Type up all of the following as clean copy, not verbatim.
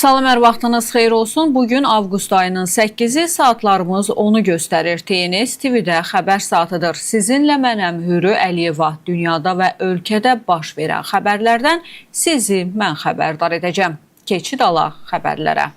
Salam, hər vaxtınız xeyir olsun. Bugün avqust ayının 8-i, saatlarımız 10'u göstərir. TNS TV-də xəbər saatıdır. Sizinlə mənəm Hürü Əliyeva. Dünyada və ölkədə baş verən xəbərlərdən sizi mən xəbərdar edəcəm. Keçid alaq xəbərlərə.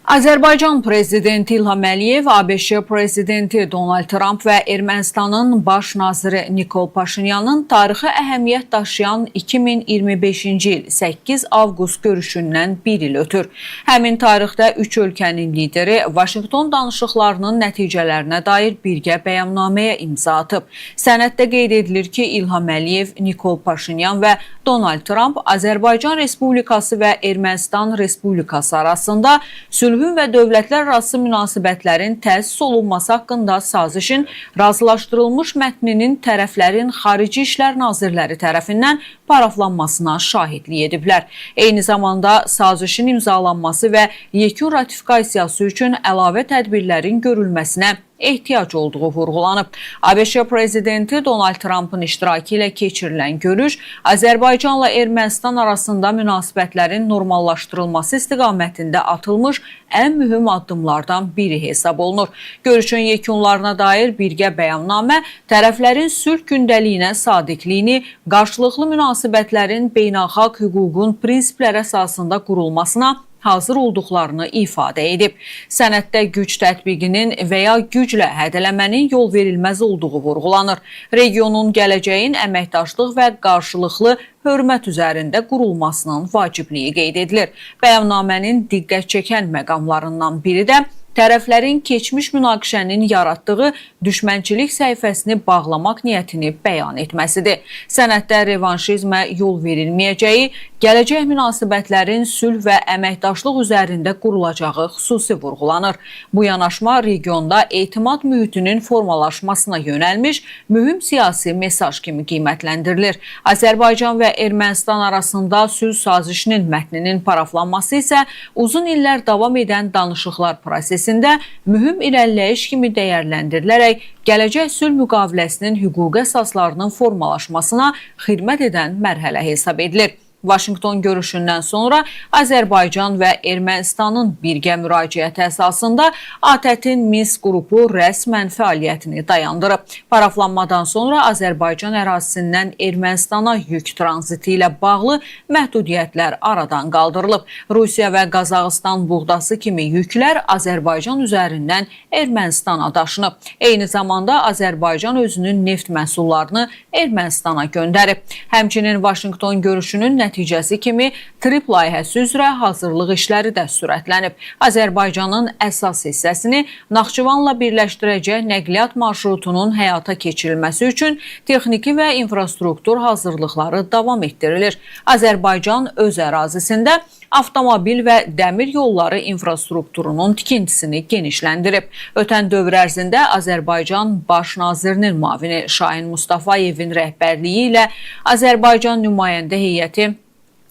Azərbaycan prezidenti İlham Əliyev, ABŞ prezidenti Donald Trump və Ermənistanın baş naziri Nikol Paşinyanın tarixi əhəmiyyət daşıyan 2025-ci il 8 avqust görüşündən bir il ötür. Həmin tarixdə üç ölkənin lideri Vaşinqton danışıqlarının nəticələrinə dair birgə bəyannaməyə imza atıb. Sənəddə qeyd edilir ki, İlham Əliyev, Nikol Paşinyan və Donald Trump Azərbaycan Respublikası və Ermənistan Respublikası arasında sülhün və dövlətlərarası münasibətlərin təsis olunması haqqında sazişin razılaşdırılmış mətninin tərəflərin Xarici İşlər Nazirləri tərəfindən paraflanmasına şahidlik ediblər. Eyni zamanda sazişin imzalanması və yekun ratifikasiyası üçün əlavə tədbirlərin görülməsinə ehtiyac olduğu vurğulanıb. ABŞ prezidenti Donald Trump'ın iştirakı ilə keçirilən görüş Azərbaycanla Ermənistan arasında münasibətlərin normallaşdırılması istiqamətində atılmış ən mühüm addımlardan biri hesab olunur. Görüşün yekunlarına dair birgə bəyannamə tərəflərin sülh gündəliyinə sadiqliyini, qarşılıqlı münasibətlərin beynəlxalq hüququn prinsiplər əsasında qurulmasına hazır olduqlarını ifadə edib. Sənəddə güc tətbiqinin və ya güclə hədələmənin yol verilməz olduğu vurğulanır. Regionun gələcəyin əməkdaşlıq və qarşılıqlı hörmət üzərində qurulmasının vacibliyi qeyd edilir. Bəyannamənin diqqət çəkən məqamlarından biri də tərəflərin keçmiş münaqişənin yaratdığı düşmənçilik səhifəsini bağlamaq niyyətini bəyan etməsidir. Sənəddə revanşizmə yol verilməyəcəyi, gələcək münasibətlərin sülh və əməkdaşlıq üzərində qurulacağı xüsusi vurğulanır. Bu yanaşma regionda etimad mühitinin formalaşmasına yönəlmiş mühüm siyasi mesaj kimi qiymətləndirilir. Azərbaycan və Ermənistan arasında sülh sazişinin mətninin paraflanması isə uzun illər davam edən danışıqlar prosesində mühüm irəliləyiş kimi dəyərləndirilərək gələcək sülh müqaviləsinin hüquq əsaslarının formalaşmasına xidmət edən mərhələ hesab edilir. Vaşinqton görüşündən sonra Azərbaycan və Ermənistanın birgə müraciəti əsasında ATƏT-in Minsk qrupu rəsmən fəaliyyətini dayandırıb. Paraflanmadan sonra Azərbaycan ərazisindən Ermənistana yük tranziti ilə bağlı məhdudiyyətlər aradan qaldırılıb. Rusiya və Qazaxıstan buğdası kimi yüklər Azərbaycan üzərindən Ermənistana daşınıb. Eyni zamanda Azərbaycan özünün neft məhsullarını Ermənistana göndərib. Həmçinin Vaşinqton görüşünün nəticəsi kimi TRIP layihəsi üzrə hazırlıq işləri də sürətlənib. Azərbaycanın əsas hissəsini Naxçıvanla birləşdirəcək nəqliyyat marşrutunun həyata keçirilməsi üçün texniki və infrastruktur hazırlıqları davam etdirilir. Azərbaycan öz ərazisində avtomobil və dəmir yolları infrastrukturunun tikintisini genişləndirib. Ötən dövr ərzində Azərbaycan Baş nazirinin müavini Şahin Mustafayevin rəhbərliyi ilə Azərbaycan nümayəndə heyəti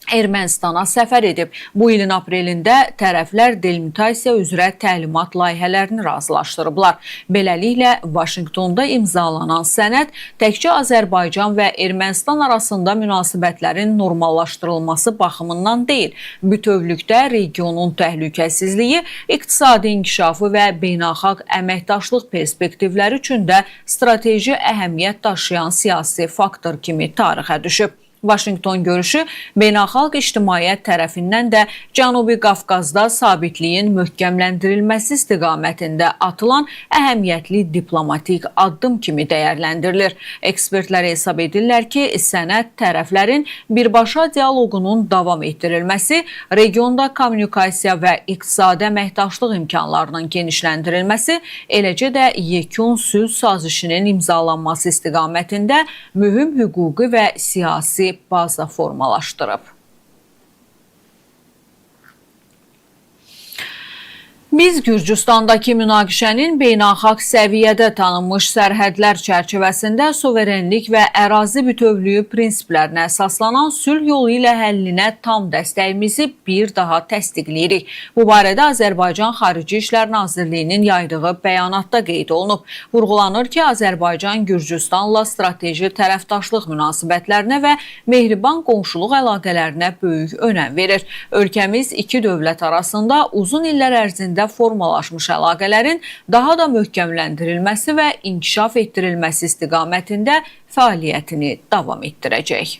Ermənistana səfər edib. Bu ilin aprelində tərəflər delimitasiya üzrə təlimat layihələrini razılaşdırıblar. Beləliklə, Vaşinqtonda imzalanan sənəd təkcə Azərbaycan və Ermənistan arasında münasibətlərin normallaşdırılması baxımından deyil, bütövlükdə regionun təhlükəsizliyi, iqtisadi inkişafı və beynəlxalq əməkdaşlıq perspektivləri üçün də strateji əhəmiyyət daşıyan siyasi faktor kimi tarixə düşüb. Vaşinqton görüşü beynəlxalq ictimaiyyət tərəfindən də Cənubi Qafqazda sabitliyin möhkəmləndirilməsi istiqamətində atılan əhəmiyyətli diplomatik addım kimi dəyərləndirilir. Ekspertlər hesab edirlər ki, sənəd tərəflərin birbaşa dialoqunun davam etdirilməsi, regionda kommunikasiya və iqtisadi əməkdaşlıq imkanlarının genişləndirilməsi, eləcə də yekun sülh sazişinin imzalanması istiqamətində mühüm hüquqi və siyasi baza formalaşdırıb. Biz Gürcüstandakı münaqişənin beynəlxalq səviyyədə tanınmış sərhədlər çərçivəsində suverenlik və ərazi bütövlüyü prinsiplərinə əsaslanan sülh yolu ilə həllinə tam dəstəyimizi bir daha təsdiqləyirik. Bu barədə Azərbaycan Xarici İşlər Nazirliyinin yaydığı bəyanatda qeyd olunub. Vurğulanır ki, Azərbaycan Gürcüstanla strateji tərəfdaşlıq münasibətlərinə və mehriban qonşuluq əlaqələrinə böyük önəm verir. Ölkəmiz iki dövlət arasında uzun illər ərzində formalaşmış əlaqələrin daha da möhkəmləndirilməsi və inkişaf etdirilməsi istiqamətində fəaliyyətini davam etdirəcək.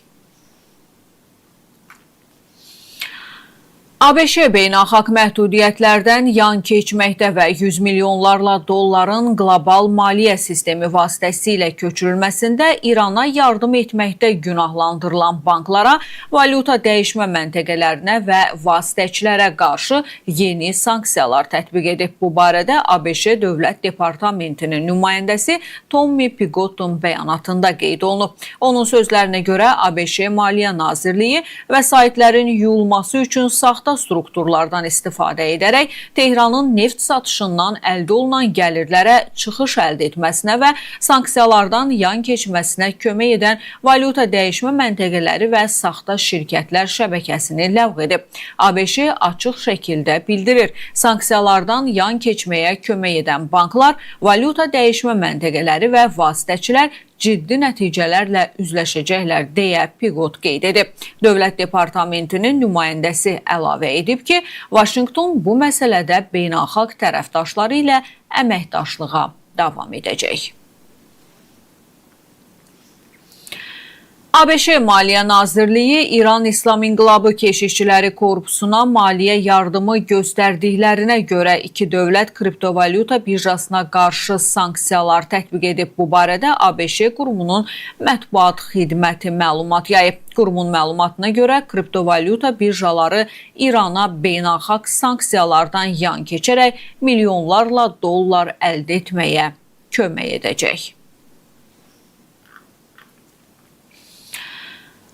ABŞ beynəlxalq məhdudiyyətlərdən yan keçməkdə və 100 milyonlarla dolların qlobal maliyyə sistemi vasitəsilə köçürülməsində İrana yardım etməkdə günahlandırılan banklara, valyuta dəyişmə məntəqələrinə və vasitəçilərə qarşı yeni sanksiyalar tətbiq edib. Bu barədə ABŞ Dövlət Departamentinin nümayəndəsi Tommy Pigotton bəyanatında qeyd olunub. Onun sözlərinə görə ABŞ Maliyyə Nazirliyi vəsaitlərin yuyulması üçün saxta strukturlardan istifadə edərək Tehranın neft satışından əldə olunan gəlirlərə çıxış əldə etməsinə və sanksiyalardan yan keçməsinə kömək edən valyuta dəyişmə məntəqələri və saxta şirkətlər şəbəkəsini ləğv edib. ABŞ açıq şəkildə bildirir, sanksiyalardan yan keçməyə kömək edən banklar, valyuta dəyişmə məntəqələri və vasitəçilər ciddi nəticələrlə üzləşəcəklər deyə Pigot qeyd edib. Dövlət Departamentinin nümayəndəsi əlavə edib ki, Vaşinqton bu məsələdə beynəlxalq tərəfdaşları ilə əməkdaşlığa davam edəcək. ABŞ Maliyyə Nazirliyi İran İslam İnqilabı Keşişçiləri Korpusuna maliyyə yardımı göstərdiklərinə görə iki dövlət kriptovalyuta birjasına qarşı sanksiyalar tətbiq edib. Bu barədə ABŞ qurumunun mətbuat xidməti məlumat yayıb. Qurumun məlumatına görə kriptovalyuta birjaları İrana beynəlxalq sanksiyalardan yan keçərək milyonlarla dollar əldə etməyə kömək edəcək.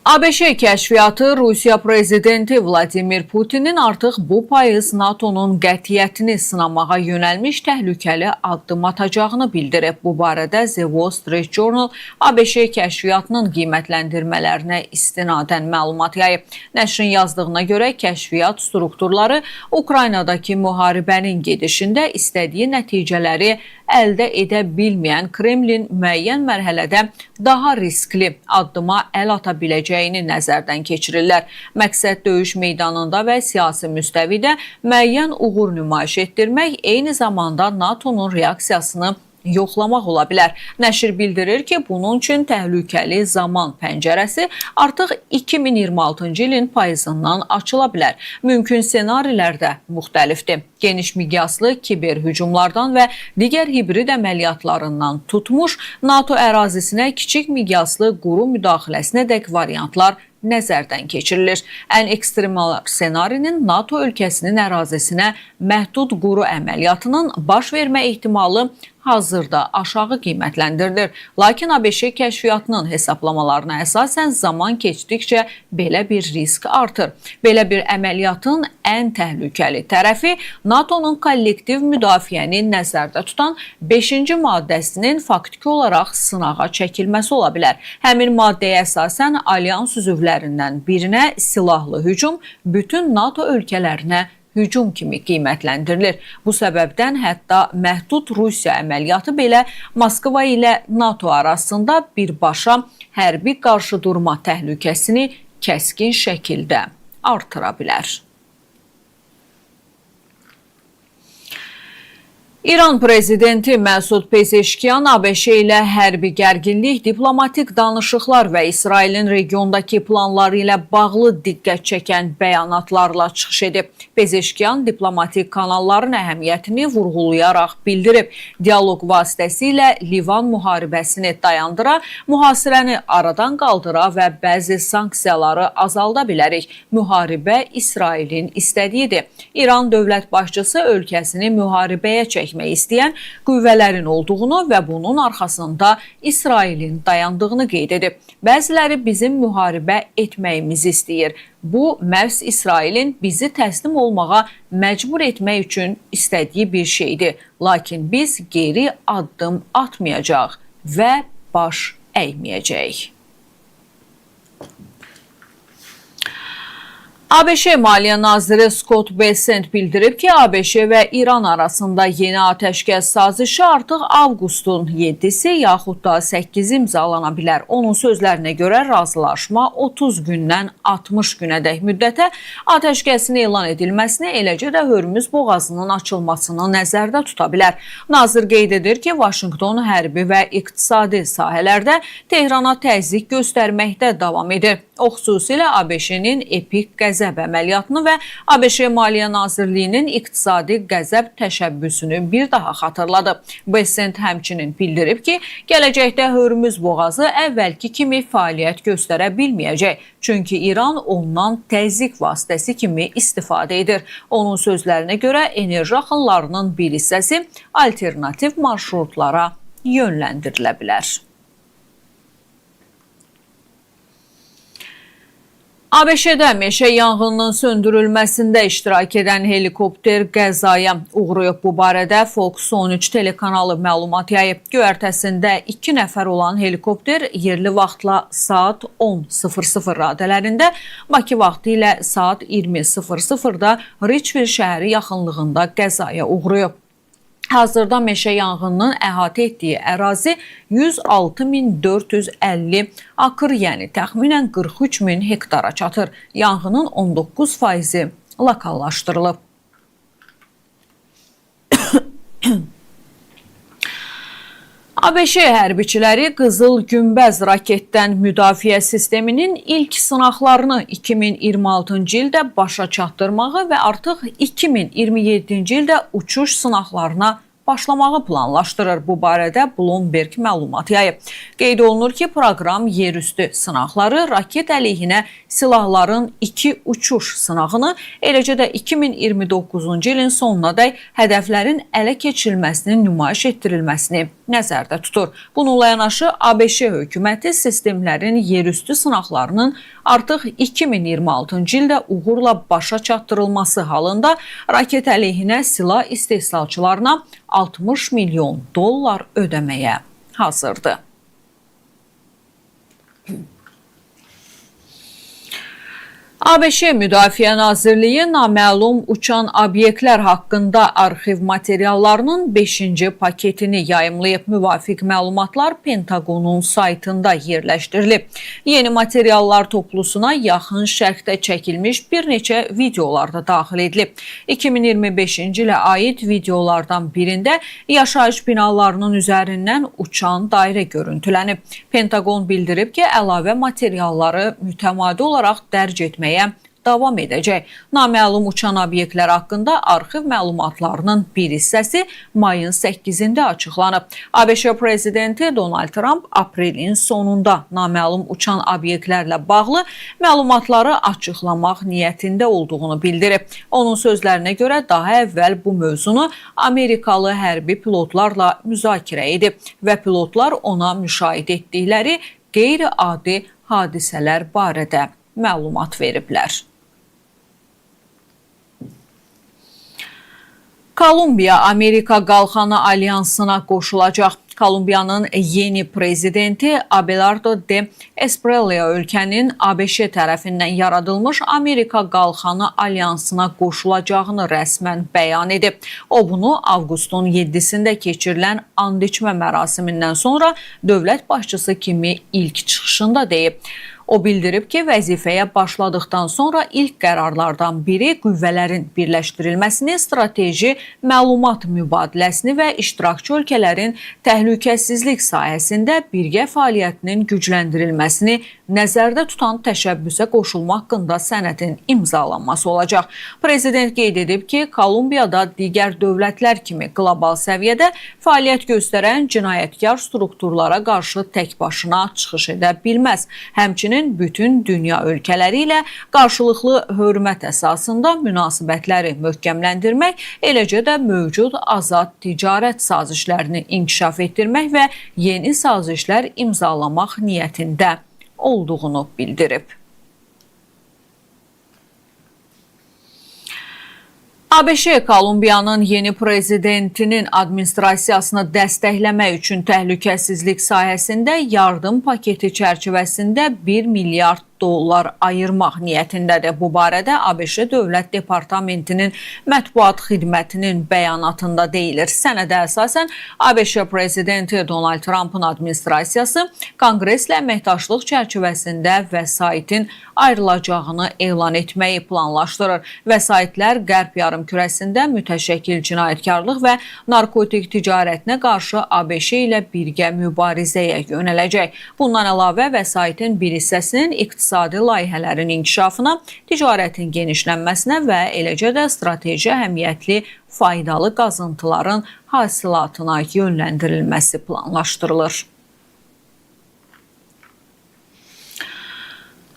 ABŞ kəşfiyyatı Rusiya prezidenti Vladimir Putinin artıq bu payız NATO'nun qətiyyətini sınamağa yönəlmiş təhlükəli addım atacağını bildirib. Bu barədə The Wall Street Journal ABŞ kəşfiyyatının qiymətləndirmələrinə istinadən məlumat yayıb. Nəşrin yazdığına görə kəşfiyyat strukturları Ukraynadakı müharibənin gedişində istədiyi nəticələri əldə edə bilməyən Kremlin müəyyən mərhələdə daha riskli addıma əl ata biləcəyini nəzərdən keçirirlər. Məqsəd döyüş meydanında və siyasi müstəvidə müəyyən uğur nümayiş etdirmək, eyni zamanda NATO'nun reaksiyasını yoxlamaq ola bilər. Nəşr bildirir ki, bunun üçün təhlükəli zaman pəncərəsi artıq 2026-cı ilin payızından açıla bilər. Mümkün senarilər də müxtəlifdir. Geniş miqyaslı kiber hücumlardan və digər hibrid əməliyyatlarından tutmuş, NATO ərazisinə kiçik miqyaslı quru müdaxiləsinə dək variantlar nəzərdən keçirilir. Ən ekstremal senarinin NATO ölkəsinin ərazisinə məhdud quru əməliyyatının baş vermə ehtimalı hazırda aşağı qiymətləndirilir. Lakin ABŞ kəşfiyyatının hesablamalarına əsasən zaman keçdikcə belə bir risk artır. Belə bir əməliyyatın ən təhlükəli tərəfi NATO'nun kollektiv müdafiəni nəzərdə tutan 5-ci maddəsinin faktiki olaraq sınağa çəkilməsi ola bilər. Həmin maddəyə əsasən alyans üzvlərindən birinə silahlı hücum bütün NATO ölkələrinə hücum kimi qiymətləndirilir. Bu səbəbdən hətta məhdud Rusiya əməliyyatı belə Moskva ilə NATO arasında birbaşa hərbi qarşıdurma təhlükəsini kəskin şəkildə artıra bilər. İran prezidenti Məsud Pezeşkiyan ABŞ ilə hərbi gərginlik, diplomatik danışıqlar və İsrailin regiondakı planları ilə bağlı diqqət çəkən bəyanatlarla çıxış edib. Pezeşkiyan diplomatik kanalların əhəmiyyətini vurğulayaraq bildirib. Dialoq vasitəsilə Livan müharibəsini dayandıra, mühasirəni aradan qaldıra və bəzi sanksiyaları azalda bilərik. Müharibə İsrailin istədiyidir. İran dövlət başçısı ölkəsini müharibəyə çəkməlidir. çəkmək istəyən qüvvələrin olduğunu və bunun arxasında İsrailin dayandığını qeyd edib. Bəziləri bizim müharibə etməyimizi istəyir. Bu, məhz İsrailin bizi təslim olmağa məcbur etmək üçün istədiyi bir şeydir. Lakin biz geri addım atmayacaq və baş əyməyəcəyik. ABŞ Maliyyə Naziri Scott Bessent bildirib ki, ABŞ və İran arasında yeni atəşkəs sazişi artıq avqustun 7-si yaxud da 8-i imzalana bilər. Onun sözlərinə görə razılaşma 30 gündən 60 günədək müddətə atəşkəsin elan edilməsini, eləcə də Hörmüz boğazının açılmasını nəzərdə tuta bilər. Nazir qeyd edir ki, Vaşinqton hərbi və iqtisadi sahələrdə Tehrana təzyiq göstərməkdə davam edir. O, xüsusilə ABŞ-nin epik qəzəb əməliyyatını və ABŞ Maliyyə Nazirliyinin iqtisadi qəzəb təşəbbüsünü bir daha xatırladı. Bessent həmçinin bildirib ki, gələcəkdə Hörmüz boğazı əvvəlki kimi fəaliyyət göstərə bilməyəcək. Çünki İran ondan təzyiq vasitəsi kimi istifadə edir. Onun sözlərinə görə enerji axınlarının bir hissəsi alternativ marşrutlara yönləndirilə bilər. ABŞ-də meşə yanğınının söndürülməsində iştirak edən helikopter qəzaya uğrayıb. Bu barədə Fox 13 telekanalı məlumat yayıb. Göyərtəsində 2 nəfər olan helikopter yerli vaxtla saat 10:00 radələrində, Bakı vaxtı ilə saat 20:00-da Richfield şəhəri yaxınlığında qəzaya uğrayıb. Hazırda meşə yanğınının əhatə etdiyi ərazi 106.450 akır, yəni təxminən 43.000 hektara çatır. Yanğının 19% lokallaşdırılıb. ABŞ hərbiçiləri Qızıl Günbəz raketdən müdafiə sisteminin ilk sınaqlarını 2026-cı ildə başa çatdırmağı və artıq 2027-ci ildə uçuş sınaqlarına başlamağı planlaşdırır. Bu barədə Bloomberg məlumat yayıb. Qeyd olunur ki, proqram yerüstü sınaqları, raket əleyhinə silahların 2 uçuş sınağını, eləcə də 2029-cu ilin sonunadək hədəflərin ələ keçirilməsinin nümayiş etdirilməsini nəzərdə tutur. Bununla yanaşı, ABŞ hökuməti sistemlərin yerüstü sınaqlarının artıq 2026-cı ildə uğurla başa çatdırılması halında raket əleyhinə silah istehsalçılarına $60 milyon ödəməyə hazırdır. ABŞ Müdafiə Nazirliyi naməlum uçan obyektlər haqqında arxiv materiallarının 5-ci paketini yayımlayıb. Müvafiq məlumatlar Pentagonun saytında yerləşdirilib. Yeni materiallar toplusuna yaxın şərqdə çəkilmiş bir neçə videolar da daxil edilib. 2025-ci ilə aid videolardan birində yaşayış binalarının üzərindən uçan dairə görüntülənib. Pentagon bildirib ki, əlavə materialları mütəmadi olaraq dərc etməyə davam edəcək. Naməlum uçan obyektlər haqqında arxiv məlumatlarının bir hissəsi mayın 8-də açıqlanıb. ABŞ prezidenti Donald Trump aprelin sonunda naməlum uçan obyektlərlə bağlı məlumatları açıqlamaq niyyətində olduğunu bildirib. Onun sözlərinə görə daha əvvəl bu mövzunu Amerikalı hərbi pilotlarla müzakirə edib və pilotlar ona müşahidə etdikləri qeyri-adi hadisələr barədə məlumat veriblər. Kolumbiya Amerika Qalxanı Alyansına qoşulacaq. Kolumbiyanın yeni prezidenti Abelardo de Espriella ölkənin ABŞ tərəfindən yaradılmış Amerika Qalxanı Alyansına qoşulacağını rəsmən bəyan edib. O bunu avqustun 7-sində keçirilən and içmə mərasimindən sonra dövlət başçısı kimi ilk çıxışında deyib. O bildirib ki, vəzifəyə başladıqdan sonra ilk qərarlardan biri qüvvələrin birləşdirilməsini, strateji məlumat mübadiləsini və iştirakçı ölkələrin təhlükəsizlik sahəsində birgə fəaliyyətinin gücləndirilməsini nəzərdə tutan təşəbbüsə qoşulma haqqında sənədin imzalanması olacaq. Prezident qeyd edib ki, Kolumbiyada digər dövlətlər kimi qlobal səviyyədə fəaliyyət göstərən cinayətkar strukturlara qarşı tək başına çıxış edə bilməz. Həmçinin bütün dünya ölkələri ilə qarşılıqlı hörmət əsasında münasibətləri möhkəmləndirmək, eləcə də mövcud azad ticarət sazişlərini inkişaf etdirmək və yeni sazişlər imzalamaq niyyətində olduğunu bildirib. ABŞ Kolumbiyanın yeni prezidentinin administrasiyasını dəstəkləmək üçün təhlükəsizlik sahəsində yardım paketi çərçivəsində $1 milyard ayırmaq niyyətindədir. Bu barədə ABŞ Dövlət Departamentinin mətbuat xidmətinin bəyanatında deyilir. Sənədə əsasən ABŞ prezidenti Donald Trump'ın administrasiyası Konqreslə əməkdaşlıq çərçivəsində vəsaitin ayrılacağını elan etməyi planlaşdırır. Vəsaitlər Qərb yarımkürəsində mütəşəkkil cinayətkarlıq və narkotik ticarətinə qarşı ABŞ ilə birgə mübarizəyə yönələcək. Bundan əlavə vəsaitin bir hissəsinin iqtisadi layihələrin inkişafına, ticarətin genişlənməsinə və eləcə də strateji əhəmiyyətli faydalı qazıntıların hasilatına yönləndirilməsi planlaşdırılır.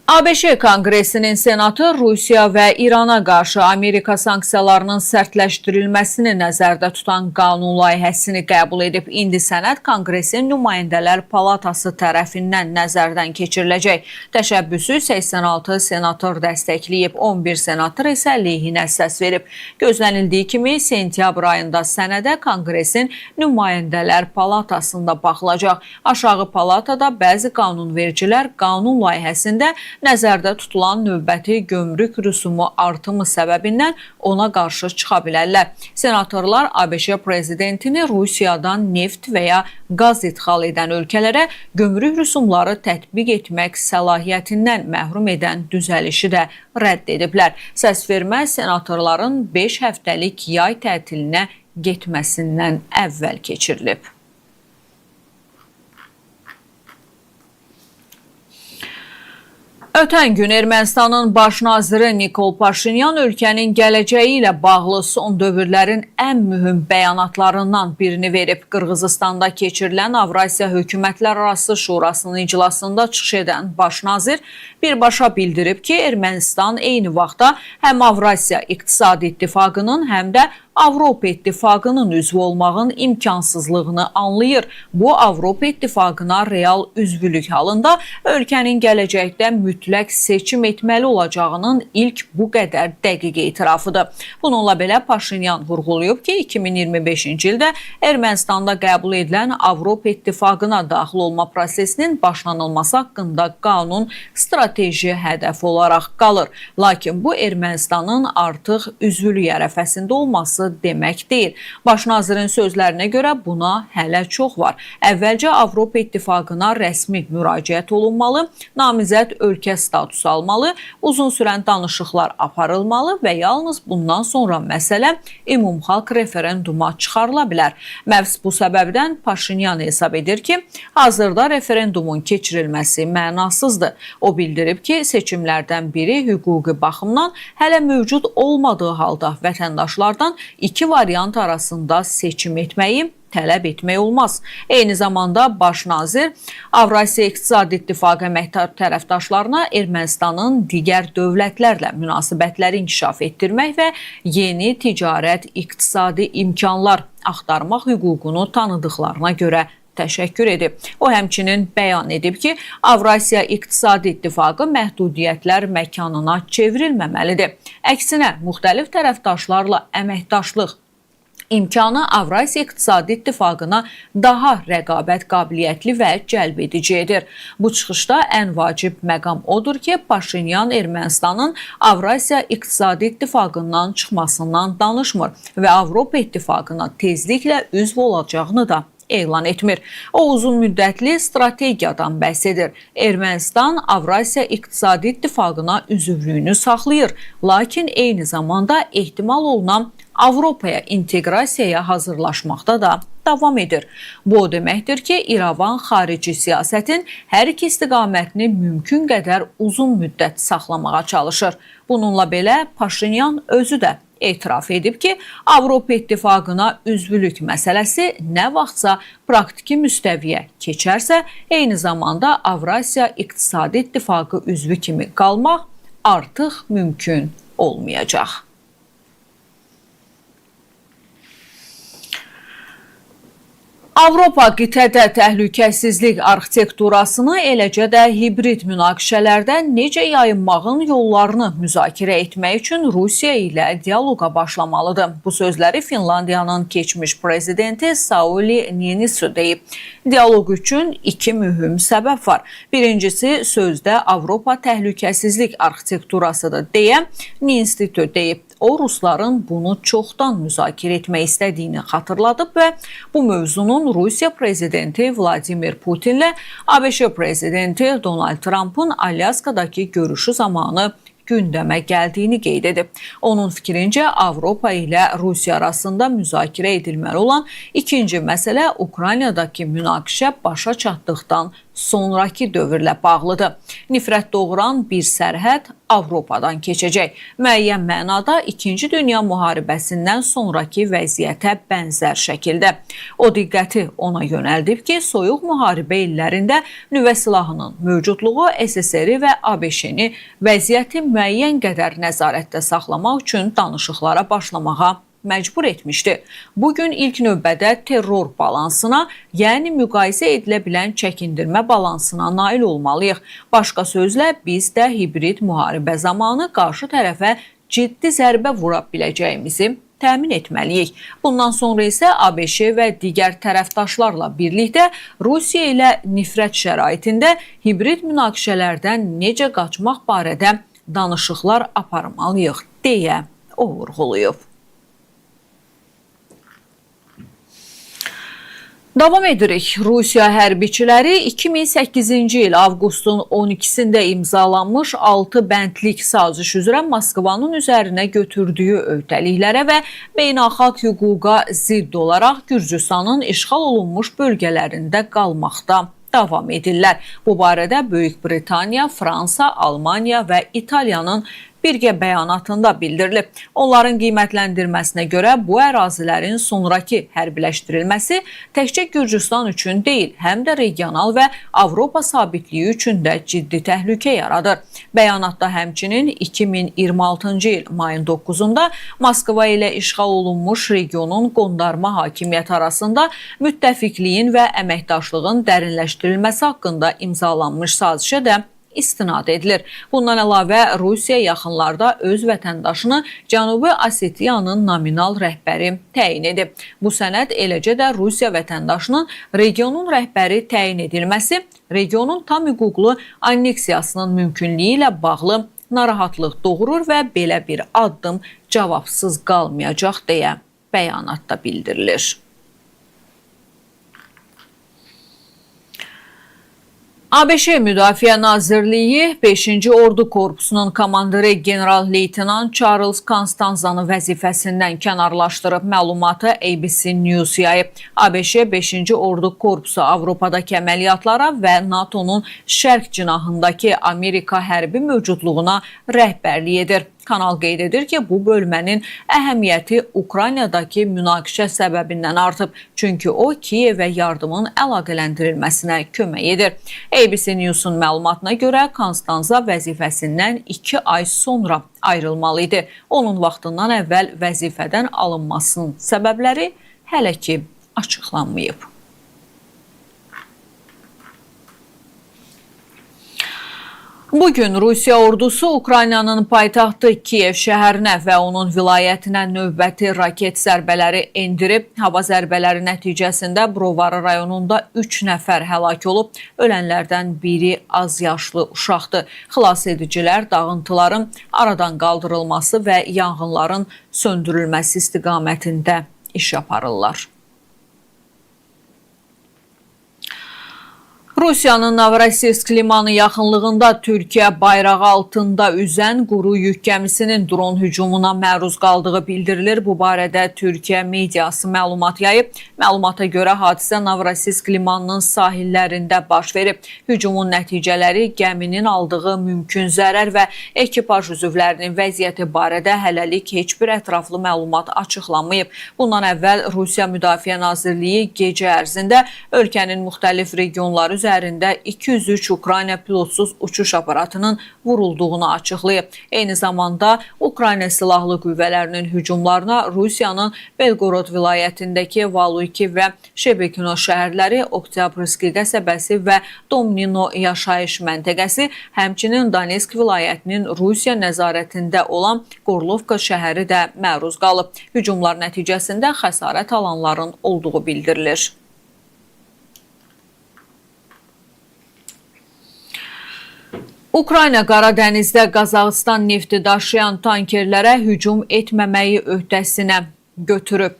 ABŞ Konqresinin Senatı Rusiya və İrana qarşı Amerika sanksiyalarının sərtləşdirilməsini nəzərdə tutan qanun layihəsini qəbul edib. İndi sənəd Konqresin Nümayəndələr Palatası tərəfindən nəzərdən keçiriləcək. Təşəbbüsü 86 senator dəstəkləyib, 11 senator isə əleyhinə səs verib. Gözlənildiyi kimi sentyabr ayında sənədə Konqresin Nümayəndələr Palatasında baxılacaq. Aşağı palatada bəzi qanunvericilər qanun layihəsində nəzərdə tutulan növbəti gömrük rüsumu artımı səbəbindən ona qarşı çıxa bilərlər. Senatorlar ABŞ prezidentini Rusiyadan neft və ya qaz idxal edən ölkələrə gömrük rüsumları tətbiq etmək səlahiyyətindən məhrum edən düzəlişi də rədd ediblər. Səsvermə senatorların 5 həftəlik yay tətilinə getməsindən əvvəl keçirilib. Ötən gün Ermənistanın baş naziri Nikol Paşinyan ölkənin gələcəyi ilə bağlı son dövrlərin ən mühüm bəyanatlarından birini verib. Qırğızistanda keçirilən Avrasiya Hökumətlərarası Şurasının iclasında çıxış edən baş nazir birbaşa bildirib ki, Ermənistan eyni vaxtda həm Avrasiya İqtisadi İttifaqının, həm də Avropa İttifaqının üzvü olmağın imkansızlığını anlayır. Bu, Avropa İttifaqına real üzvülük halında ölkənin gələcəkdə mütləq seçim etməli olacağının ilk bu qədər dəqiq etirafıdır. Bununla belə Paşinyan vurğulayıb ki, 2025-ci ildə Ermənistanda qəbul edilən Avropa İttifaqına daxil olma prosesinin başlanılması haqqında qanun strateji hədəf olaraq qalır. Lakin bu, Ermənistanın artıq üzvülük ərəfəsində olması demək deyil. Baş nazirin sözlərinə görə buna hələ çox var. Əvvəlcə Avropa İttifaqına rəsmi müraciət olunmalı, namizəd ölkə statusu almalı, uzun sürən danışıqlar aparılmalı və yalnız bundan sonra məsələ ümumxalq referenduma çıxarıla bilər. Məhz bu səbəbdən Paşinyan hesab edir ki, hazırda referendumun keçirilməsi mənasızdır. O bildirib ki, seçimlərdən biri hüquqi baxımdan hələ mövcud olmadığı halda vətəndaşlardan iki variant arasında seçim etməyi tələb etmək olmaz. Eyni zamanda baş nazir Avrasiya İqtisadi İttifaqı əməkdar tərəfdaşlarına Ermənistanın digər dövlətlərlə münasibətləri inkişaf etdirmək və yeni ticarət, iqtisadi imkanlar axtarmaq hüququnu tanıdıqlarına görə təşəkkür edib. O həmçinin bəyan edib ki, Avrasiya İqtisadi İttifaqı məhdudiyyətlər məkanına çevrilməməlidir. Əksinə, müxtəlif tərəfdaşlarla əməkdaşlıq imkanı Avrasiya İqtisadi İttifaqına daha rəqabət qabiliyyətli və cəlb edici edir. Bu çıxışda ən vacib məqam odur ki, Paşinyan Ermənistanın Avrasiya İqtisadi İttifaqından çıxmasından danışmır və Avropa İttifaqına tezliklə üzv olacağını da elan etmir. O uzun müddətli strategiyadan bəhs edir. Ermənistan Avrasiya İqtisadi İttifaqına üzvlüyünü saxlayır, lakin eyni zamanda ehtimal olunan Avropaya inteqrasiyaya hazırlaşmaqda da davam edir. Bu o deməkdir ki, İrəvan xarici siyasətin hər iki istiqamətini mümkün qədər uzun müddət saxlamağa çalışır. Bununla belə Paşinyan özü də etiraf edib ki, Avropa İttifaqına üzvülük məsələsi nə vaxtsa praktiki müstəviyə keçərsə, eyni zamanda Avrasiya İqtisadi İttifaqı üzvü kimi qalmaq artıq mümkün olmayacaq. Avropa qitədə təhlükəsizlik arxitekturasını, eləcə də hibrid münaqişələrdə necə yayınmağın yollarını müzakirə etmək üçün Rusiya ilə dialoqa başlamalıdır. Bu sözləri Finlandiyanın keçmiş prezidenti Sauli Niinisto deyib. Dialoq üçün iki mühüm səbəb var. Birincisi, sözdə Avropa təhlükəsizlik arxitekturasıdır deyə Niinisto deyib. O, Rusların bunu çoxdan müzakirə etmək istədiyini xatırladıb və bu mövzunun Rusiya prezidenti Vladimir Putinlə ABŞ prezidenti Donald Trumpın Alyaskadakı görüşü zamanı gündəmə gəldiyini qeyd edib. Onun fikrincə, Avropa ilə Rusiya arasında müzakirə edilməli olan ikinci məsələ Ukraynadakı münaqişə başa çatdıqdan sonraki dövrlə bağlıdır. Nifrət doğuran bir sərhəd Avropadan keçəcək. Müəyyən mənada 2-ci Dünya müharibəsindən sonraki vəziyyətə bənzər şəkildə. O diqqəti ona yönəldib ki, soyuq müharibə illərində nüvə silahının mövcudluğu SSR və ABŞ-ni vəziyyəti müəyyən qədər nəzarətdə saxlamaq üçün danışıqlara başlamağa məcbur etmişdi. Bugün ilk növbədə terror balansına, yəni müqayisə edilə bilən çəkindirmə balansına nail olmalıyıq. Başqa sözlə, biz də hibrid müharibə zamanı qarşı tərəfə ciddi zərbə vura biləcəyimizi təmin etməliyik. Bundan sonra isə ABŞ və digər tərəfdaşlarla birlikdə Rusiya ilə nifrət şəraitində hibrid münaqişələrdən necə qaçmaq barədə danışıqlar aparmalıyıq, deyə o vurğulayıb. Davam edirik. Rusiya hərbiçiləri 2008-ci il avqustun 12-sində imzalanmış 6 bəndlik saziş üzrə Moskvanın üzərinə götürdüyü öhdəliklərə və beynəlxalq hüquqa zidd olaraq Gürcüstanın işğal olunmuş bölgələrində qalmaqda davam edirlər. Bu barədə Böyük Britaniya, Fransa, Almaniya və İtaliyanın birgə bəyanatında bildirilib. Onların qiymətləndirməsinə görə bu ərazilərin sonrakı hərbiləşdirilməsi təkcə Gürcüstan üçün deyil, həm də regional və Avropa sabitliyi üçün də ciddi təhlükə yaradır. Bəyanatda həmçinin 2026-cı il mayın 9-da Moskva ilə işğal olunmuş regionun qondarma hakimiyyəti arasında müttəfiqliyin və əməkdaşlığın dərinləşdirilməsi haqqında imzalanmış sazişə də istinad edilir. Bundan əlavə, Rusiya yaxınlarda öz vətəndaşını Cənubi Osetiyanın nominal rəhbəri təyin edib. Bu sənəd eləcə də Rusiya vətəndaşının regionun rəhbəri təyin edilməsi, regionun tam hüquqlu anneksiyasının mümkünlüyü ilə bağlı narahatlıq doğurur və belə bir addım cavabsız qalmayacaq deyə bəyanatda bildirilir. ABŞ Müdafiə Nazirliyi 5-ci Ordu Korpusunun komandiri general-leytenant Charles Constanzanı vəzifəsindən kənarlaşdırıb, məlumatı ABC News yayıb. ABŞ 5-ci Ordu Korpusu Avropadakı əməliyyatlara və NATO-nun şərq cinahındakı Amerika hərbi mövcudluğuna rəhbərlik edir. Kanal qeyd edir ki, bu bölmənin əhəmiyyəti Ukraynadakı münaqişə səbəbindən artıb, çünki o Kiyevə yardımın əlaqələndirilməsinə kömək edir. ABC News-un məlumatına görə Konstanza vəzifəsindən 2 ay sonra ayrılmalı idi. Onun vaxtından əvvəl vəzifədən alınmasının səbəbləri hələ ki açıqlanmayıb. Bugün Rusiya ordusu Ukraynanın paytaxtı Kiyev şəhərinə və onun vilayətinə növbəti raket zərbələri endirib. Hava zərbələri nəticəsində Brovara rayonunda 3 nəfər həlak olub. Ölənlərdən biri az yaşlı uşaqdır. Xilas edicilər dağıntıların aradan qaldırılması və yanğınların söndürülməsi istiqamətində iş aparırlar. Rusiyanın Novorossiysk limanı yaxınlığında Türkiyə bayrağı altında üzən quru yük gəmisinin dron hücumuna məruz qaldığı bildirilir. Bu barədə Türkiyə mediası məlumat yayıb. Məlumata görə hadisə Novorossiysk limanının sahillərində baş verib. Hücumun nəticələri, gəminin aldığı mümkün zərər və ekipaj üzvlərinin vəziyyəti barədə hələlik heç bir ətraflı məlumat açıqlanmayıb. Bundan əvvəl Rusiya Müdafiə Nazirliyi gecə ərzində ölkənin müxtəlif regionları üzərində 203 Ukrayna pilotsuz uçuş aparatının vurulduğunu açıqlayıb. Eyni zamanda Ukrayna Silahlı Qüvvələrinin hücumlarına Rusiyanın Belgorod vilayətindəki Valuyki və Şebekino şəhərləri, Oktyabrsky qəsəbəsi və Domnino yaşayış məntəqəsi, həmçinin Donetsk vilayətinin Rusiya nəzarətində olan Gorlovka şəhəri də məruz qalıb. Hücumlar nəticəsində xəsarət alanların olduğu bildirilir. Ukrayna Qara Dənizdə Qazaxıstan nefti daşıyan tankerlərə hücum etməməyi öhdəsinə götürüb.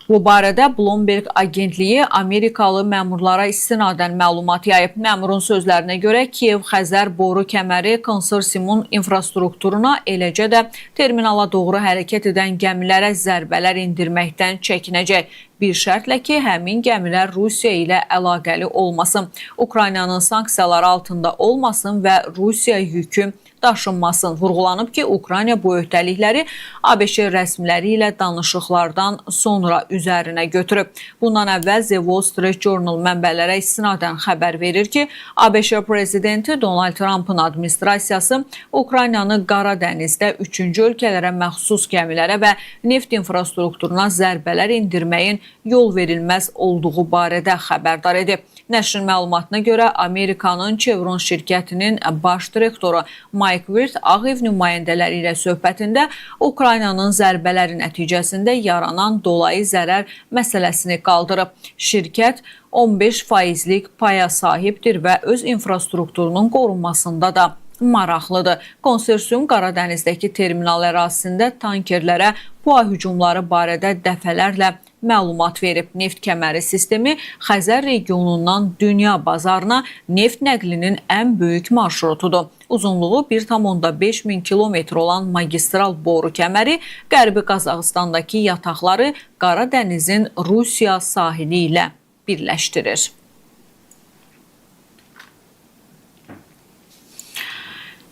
Bu barədə Bloomberg agentliyi Amerikalı məmurlara istinadən məlumat yayıb. Məmurun sözlərinə görə Kiyev-Xəzər boru kəməri konsorsiumun infrastrukturuna, eləcə də terminala doğru hərəkət edən gəmilərə zərbələr endirməkdən çəkinəcək. Bir şərtlə ki, həmin gəmilər Rusiya ilə əlaqəli olmasın, Ukraynanın sanksiyaları altında olmasın və Rusiya yükü daşınmasın. Vurğulanıb ki, Ukrayna bu öhdəlikləri ABŞ rəsmiləri ilə danışıqlardan sonra üzərinə götürüb. Bundan əvvəl The Wall Street Journal mənbələrə istinadən xəbər verir ki, ABŞ prezidenti Donald Trump'ın administrasiyası Ukraynanı Qara Dənizdə üçüncü ölkələrə məxsus gəmilərə və neft infrastrukturuna zərbələr endirməyin yol verilməz olduğu barədə xəbərdar edib. Nəşrin məlumatına görə Amerikanın Chevron şirkətinin baş direktoru Mike Wirth Ağ Ev nümayəndələri ilə söhbətində Ukraynanın zərbələri nəticəsində yaranan dolayı zərər məsələsini qaldırıb. Şirkət 15%lik paya sahibdir və öz infrastrukturunun qorunmasında da maraqlıdır. Konsorsium Qara Dənizdəki terminal ərazisində tankerlərə PUA hücumları barədə dəfələrlə məlumat verib. Neft kəməri sistemi Xəzər regionundan dünya bazarına neft nəqlinin ən böyük marşrutudur. Uzunluğu 1,5 min kilometr olan magistral boru kəməri Qərbi Qazaxıstandakı yataqları Qara Dənizin Rusiya sahili ilə birləşdirir.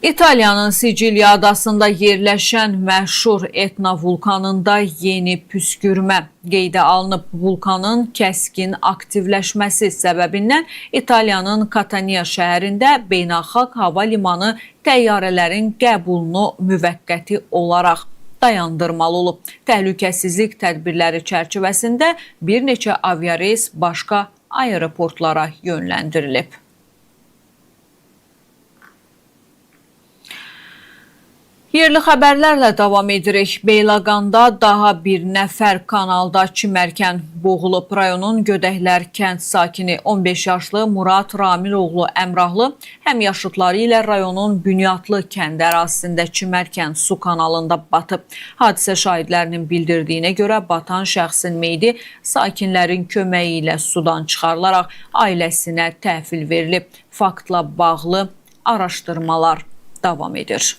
İtaliyanın Siciliya adasında yerləşən məşhur Etna vulkanında yeni püskürmə qeydə alınıb. Vulkanın kəskin aktivləşməsi səbəbindən İtaliyanın Catania şəhərində beynəlxalq hava limanı təyyarələrin qəbulunu müvəqqəti olaraq dayandırmalı olub. Təhlükəsizlik tədbirləri çərçivəsində bir neçə aviareys başqa aeroportlara yönləndirilib. Yerli xəbərlərlə davam edirik. Beyləqanda daha bir nəfər kanalda çimərkən boğulub. Rayonun Gödəklər kənd sakini 15 yaşlı Murad Ramiloğlu Əmrahlı həmyaşıtları ilə rayonun Bünyatlı kənd ərazisində çimərkən su kanalında batıb. Hadisə şahidlərinin bildirdiyinə görə batan şəxsin meyidi sakinlərin köməyi ilə sudan çıxarılaraq ailəsinə təhvil verilib. Faktla bağlı araşdırmalar davam edir.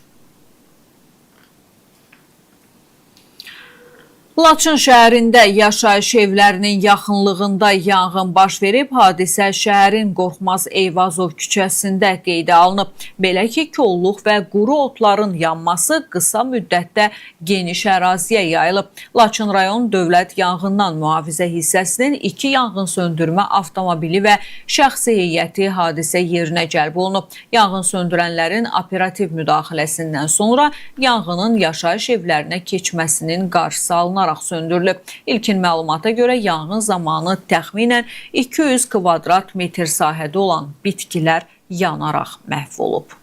Laçın şəhərində yaşayış evlərinin yaxınlığında yanğın baş verib, hadisə şəhərin Qorxmaz Eyvazov küçəsində qeydə alınıb. Belə ki, kolluq və quru otların yanması qısa müddətdə geniş əraziyə yayılıb. Laçın rayon Dövlət Yanğından Mühafizə hissəsinin 2 yanğın söndürmə avtomobili və şəxsi heyəti hadisə yerinə cəlb olunub. Yanğın söndürənlərin operativ müdaxiləsindən sonra yanğının yaşayış evlərinə keçməsinin qarşısı alınaraq söndürülüb. İlkin məlumata görə yanğın zamanı təxminən 200 kvadrat metr sahədə olan bitkilər yanaraq məhv olub.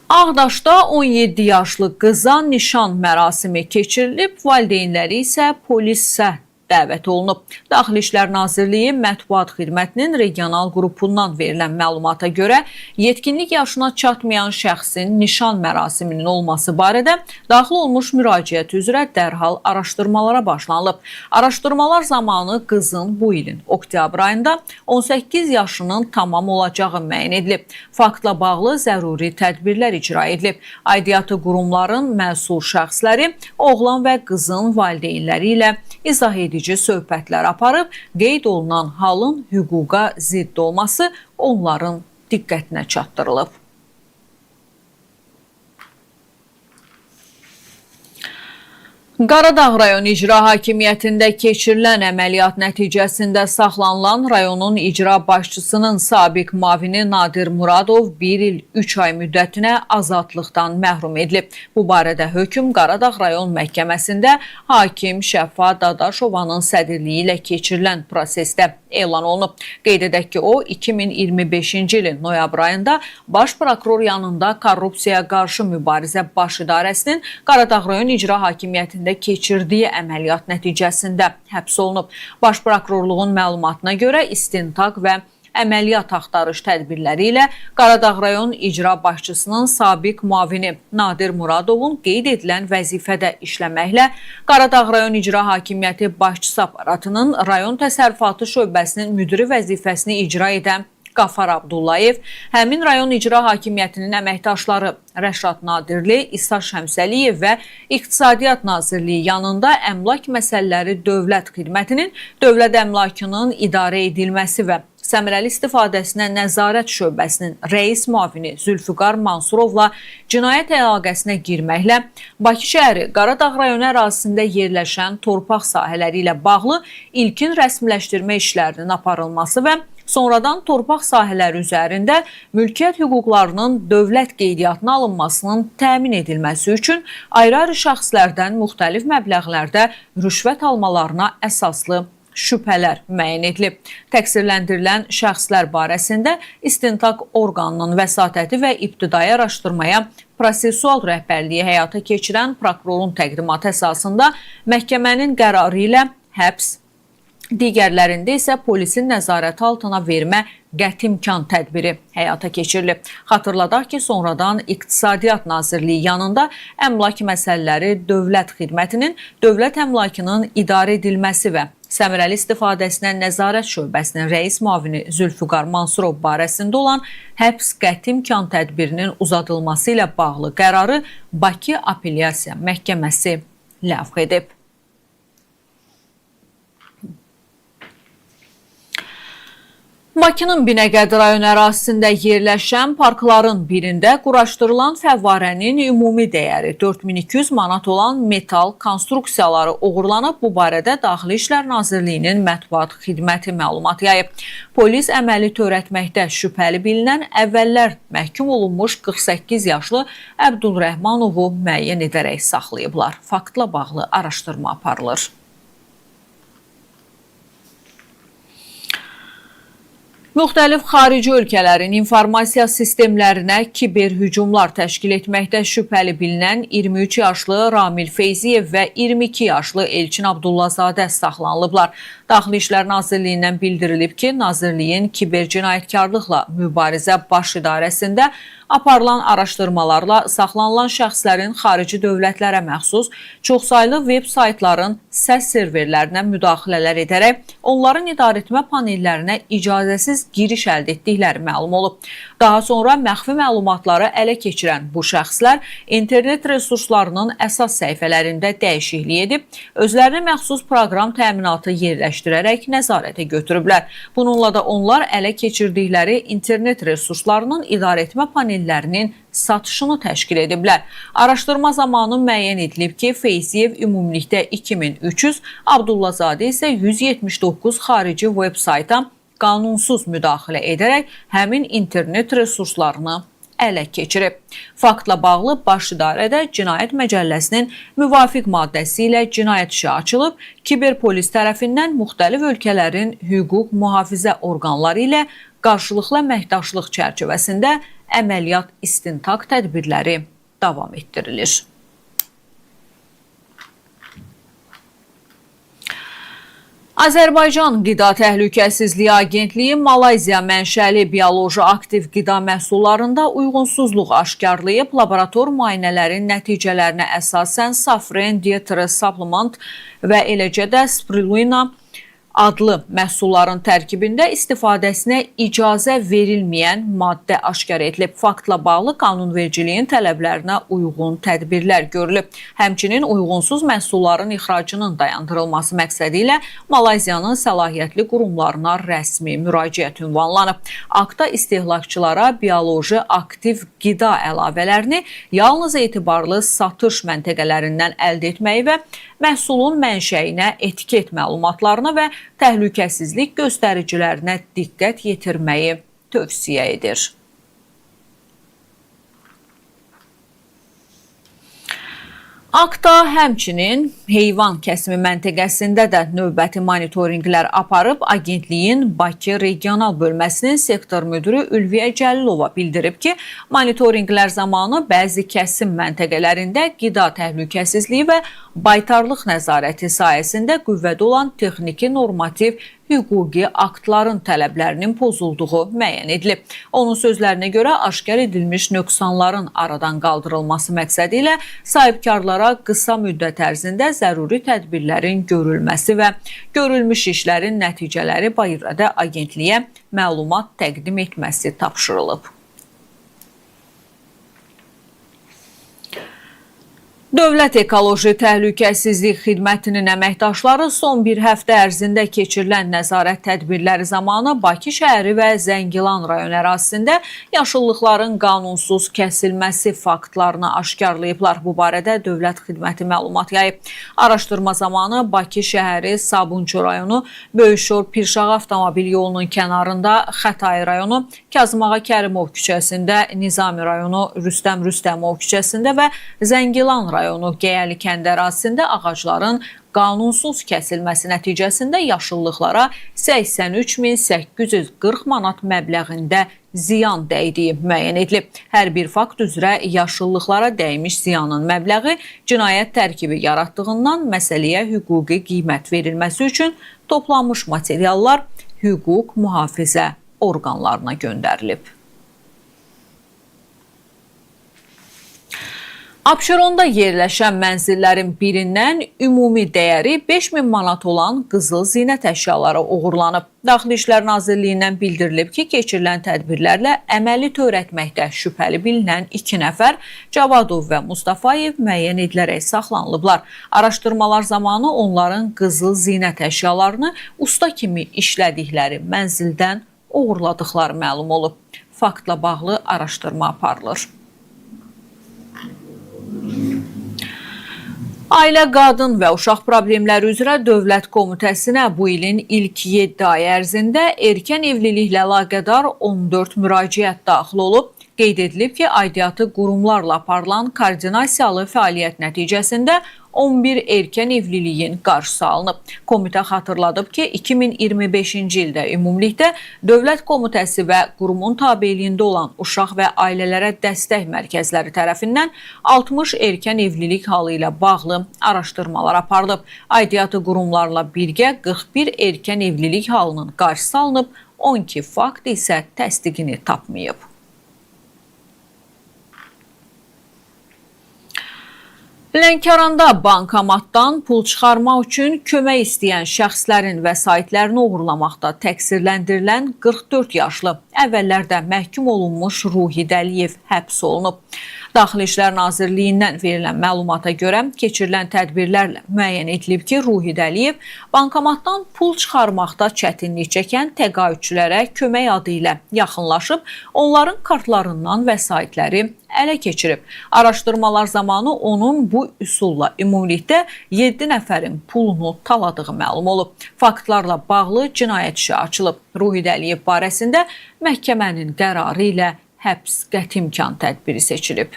Ağdaşda 17 yaşlı qıza nişan mərasimi keçirilib, valideynləri isə polisə dəvət olunub. Daxili İşlər Nazirliyi Mətbuat Xidmətinin regional qrupundan verilən məlumata görə yetkinlik yaşına çatmayan şəxsin nişan mərasiminin olması barədə daxil olmuş müraciət üzrə dərhal araşdırmalara başlanılıb. Araşdırmalar zamanı qızın bu ilin oktyabr ayında 18 yaşının tamam olacağı müəyyən edilib. Faktla bağlı zəruri tədbirlər icra edilib. Aidiyyatı qurumların məsul şəxsləri oğlan və qızın valideynləri ilə izah edici söhbətlər aparıb, qeyd olunan halın hüquqa zidd olması onların diqqətinə çatdırılıb. Qaradağ rayon icra hakimiyyətində keçirilən əməliyyat nəticəsində saxlanılan rayonun icra başçısının sabiq müavini Nadir Muradov 1 il 3 ay müddətinə azadlıqdan məhrum edilib. Bu barədə hökm Qaradağ rayon məhkəməsində hakim Şəfa Dadaşovanın sədrliyi ilə keçirilən prosesdə elan olunub. Qeyd edək ki, o 2025-ci ilin noyabr ayında baş prokuror yanında korrupsiyaya qarşı mübarizə baş idarəsinin Qaradağ rayon icra hakimiyyətində keçirdiyi əməliyyat nəticəsində həbs olunub. Baş prokurorluğun məlumatına görə istintaq və əməliyyat axtarış tədbirləri ilə Qaradağ rayon icra başçısının sabiq müavini Nadir Muradovun qeyd edilən vəzifədə işləməklə Qaradağ rayon icra hakimiyyəti başçısı aparatının rayon təsərrüfatı şöbəsinin müdiri vəzifəsini icra edən Qafar Abdullayev, həmin rayon icra hakimiyyətinin əməkdaşları Rəşad Nadirli, İsa Şəmsəliyev və İqtisadiyyat Nazirliyi yanında əmlak məsələləri dövlət xidmətinin dövlət əmlakının idarə edilməsi və səmərəli istifadəsinə nəzarət şöbəsinin rəis müavini Zülfüqar Mansurovla cinayət əlaqəsinə girməklə Bakı şəhəri Qaradağ rayonu ərazisində yerləşən torpaq sahələri ilə bağlı ilkin rəsmiləşdirmə işlərinin aparılması və sonradan torpaq sahələri üzərində mülkiyyət hüquqlarının dövlət qeydiyyatına alınmasının təmin edilməsi üçün ayrı-ayrı şəxslərdən müxtəlif məbləğlərdə rüşvət almalarına əsaslı şübhələr müəyyən edilib. Təqsirləndirilən şəxslər barəsində istintaq orqanının vəsatəti və ibtidai araşdırmaya prosessual rəhbərliyi həyata keçirən prokurorun təqdimatı əsasında məhkəmənin qərarı ilə həbs, digərlərində isə polisin nəzarəti altına vermə qəti imkan tədbiri həyata keçirilib. Xatırladaq ki, sonradan İqtisadiyyat Nazirliyi yanında əmlak məsələləri dövlət xidmətinin dövlət əmlakının idarə edilməsi və səmərəli istifadəsinə nəzarət şöbəsinin rəis müavini Zülfüqar Mansurov barəsində olan həbs qəti imkan tədbirinin uzadılması ilə bağlı qərarı Bakı Apellyasiya Məhkəməsi ləğv edib. Bakının Binəqədi rayon ərazisində yerləşən parkların birində quraşdırılan fəvvarənin ümumi dəyəri 4200 manat olan metal konstruksiyaları oğurlanıb. Bu barədə Daxili İşlər Nazirliyinin mətbuat xidməti məlumat yayıb. Polis əməli törətməkdə şübhəli bilinən əvvəllər məhkum olunmuş 48 yaşlı Əbdülrəhmanovu müəyyən edərək saxlayıblar. Faktla bağlı araşdırma aparılır. Müxtəlif xarici ölkələrin informasiya sistemlərinə kiber hücumlar təşkil etməkdə şübhəli bilinən 23 yaşlı Ramil Feyziyev və 22 yaşlı Elçin Abdullazadə saxlanılıblar. Daxili İşlər Nazirliyindən bildirilib ki, Nazirliyin kiber cinayətkarlıqla mübarizə baş idarəsində aparılan araşdırmalarla saxlanılan şəxslərin xarici dövlətlərə məxsus çoxsaylı veb saytların səs serverlərinə müdaxilələr edərək onların idarəetmə panellərinə icazəsiz giriş əldə etdikləri məlum olub. Daha sonra məxfi məlumatları ələ keçirən bu şəxslər internet resurslarının əsas səhifələrində dəyişiklik edib, özlərinə məxsus proqram təminatı yerləşdirərək nəzarətə götürüblər. Bununla da onlar ələ keçirdikləri internet resurslarının idarəetmə panellərinin satışını təşkil ediblər. Araşdırma zamanı müəyyən edilib ki, Feyziyev ümumilikdə 2300, Abdullazadə isə 179 xarici veb sayta qanunsuz müdaxilə edərək həmin internet resurslarını ələ keçirib. Faktla bağlı Baş İdarədə Cinayət Məcəlləsinin müvafiq maddəsi ilə cinayət işi açılıb, kiberpolis tərəfindən müxtəlif ölkələrin hüquq mühafizə orqanları ilə qarşılıqlı əməkdaşlıq çərçivəsində əməliyyat istintaq tədbirləri davam etdirilir. Azərbaycan Qida Təhlükəsizliyi Agentliyi Malayziya mənşəli bioloji aktiv qida məhsullarında uyğunsuzluq aşkarlayıb, laborator müayinələrin nəticələrinə əsasən Safrin Dietary Supplement və eləcə də Spirulina adlı məhsulların tərkibində istifadəsinə icazə verilməyən maddə aşkar edilib. Faktla bağlı qanunvericiliyin tələblərinə uyğun tədbirlər görülüb. Həmçinin uyğunsuz məhsulların ixracının dayandırılması məqsədi ilə Malayziyanın səlahiyyətli qurumlarına rəsmi müraciət ünvanlanıb. Aktda istehlakçılara bioloji aktiv qida əlavələrini yalnız etibarlı satış məntəqələrindən əldə etməyi və məhsulun mənşəyinə, etiket məlumatlarına və təhlükəsizlik göstəricilərinə diqqət yetirməyi tövsiyə edir. Aktda həmçinin heyvan kəsimi məntəqəsində də növbəti monitorinqlər aparıb, agentliyin Bakı regional bölməsinin sektor müdürü Ülviyə Cəlilova bildirib ki, monitorinqlər zamanı bəzi kəsim məntəqələrində qida təhlükəsizliyi və baytarlıq nəzarəti sayəsində qüvvədə olan texniki normativ hüquqi aktların tələblərinin pozulduğu müəyyən edilib. Onun sözlərinə görə aşkar edilmiş nöqsanların aradan qaldırılması məqsədi ilə sahibkarlara qısa müddət ərzində zəruri tədbirlərin görülməsi və görülmüş işlərin nəticələri barədə agentliyə məlumat təqdim etməsi tapşırılıb. Dövlət Ekoloji Təhlükəsizlik Xidmətinin əməkdaşları son bir həftə ərzində keçirilən nəzarət tədbirləri zamanı Bakı şəhəri və Zəngilan rayon ərazisində yaşıllıqların qanunsuz kəsilməsi faktlarını aşkarlayıblar. Bu barədə Dövlət Xidməti məlumat yayıb. Araşdırma zamanı Bakı şəhəri Sabunçu rayonu, Böyükşor Pirşağı avtomobil yolunun kənarında, Xətai rayonu, Kazımağa Kərimov küçəsində, Nizami rayonu, Rüstəm Rüstəmov küçəsində və Zəngilan rayonu Gəyəli kənd ərazisində ağacların qanunsuz kəsilməsi nəticəsində yaşıllıqlara 83.840 manat məbləğində ziyan dəydiyi müəyyən edilib. Hər bir fakt üzrə yaşıllıqlara dəymiş ziyanın məbləği cinayət tərkibi yaratdığından məsələyə hüquqi qiymət verilməsi üçün toplanmış materiallar hüquq mühafizə orqanlarına göndərilib. Abşeronda yerləşən mənzillərin birindən ümumi dəyəri 5000 manat olan qızıl zinət əşyaları oğurlanıb. Daxili İşlər Nazirliyindən bildirilib ki, keçirilən tədbirlərlə əməli törətməkdə şübhəli bilinən 2 nəfər Cavadov və Mustafayev müəyyən edilərək saxlanılıblar. Araşdırmalar zamanı onların qızıl zinət əşyalarını usta kimi işlədikləri mənzildən oğurladıqları məlum olub. Faktla bağlı araşdırma aparılır. Ailə, Qadın və Uşaq Problemləri üzrə Dövlət Komitəsinə bu ilin ilk 7 ay ərzində erkən evliliklə əlaqədar 14 müraciət daxil olub. Qeyd edilib ki, aidiyyatı qurumlarla aparılan koordinasiyalı fəaliyyət nəticəsində 11 erkən evliliyin qarşısı alınıb. Komitə xatırladıb ki, 2025-ci ildə ümumilikdə Dövlət Komitəsi və qurumun tabeliyində olan Uşaq və Ailələrə Dəstək Mərkəzləri tərəfindən 60 erkən evlilik halı ilə bağlı araşdırmalar aparılıb. Aidiyyatı qurumlarla birgə 41 erkən evlilik halının qarşısı alınıb, 12 fakt isə təsdiqini tapmayıb. Lənkəranda bankomatdan pul çıxarmaq üçün kömək istəyən şəxslərin vəsaitlərini oğurlamaqda təqsirləndirilən 44 yaşlı əvvəllərdə məhkum olunmuş Ruhi Dəliyev həbs olunub. Daxili İşlər Nazirliyindən verilən məlumata görə keçirilən tədbirlərlə müəyyən edilib ki, Ruhi Dəliyev bankomatdan pul çıxarmaqda çətinlik çəkən təqaüdçülərə kömək adı ilə yaxınlaşıb, onların kartlarından vəsaitləri ələ keçirib. Araşdırmalar zamanı onun bu üsulla ümumilikdə 7 nəfərin pulunu taladığı məlum olub. Faktlarla bağlı cinayət işi açılıb. Ruhi Dəliyev barəsində məhkəmənin qərarı ilə həbs qəti imkan tədbiri seçilib.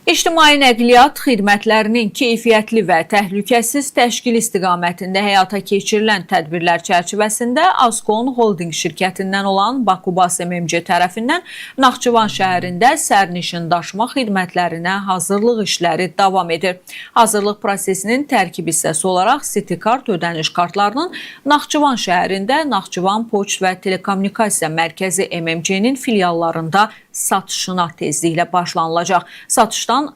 İctimai nəqliyyat xidmətlərinin keyfiyyətli və təhlükəsiz təşkil istiqamətində həyata keçirilən tədbirlər çərçivəsində Azkon Holding şirkətindən olan Bakubas MMC tərəfindən Naxçıvan şəhərində sərnişin daşıma xidmətlərinə hazırlıq işləri davam edir. Hazırlıq prosesinin tərkib hissəsi olaraq CityCard ödəniş kartlarının Naxçıvan şəhərində Naxçıvan Poçt və Telekommunikasiya Mərkəzi MMC-nin filiallarında satışına tezliklə başlanılacaq. Satışdan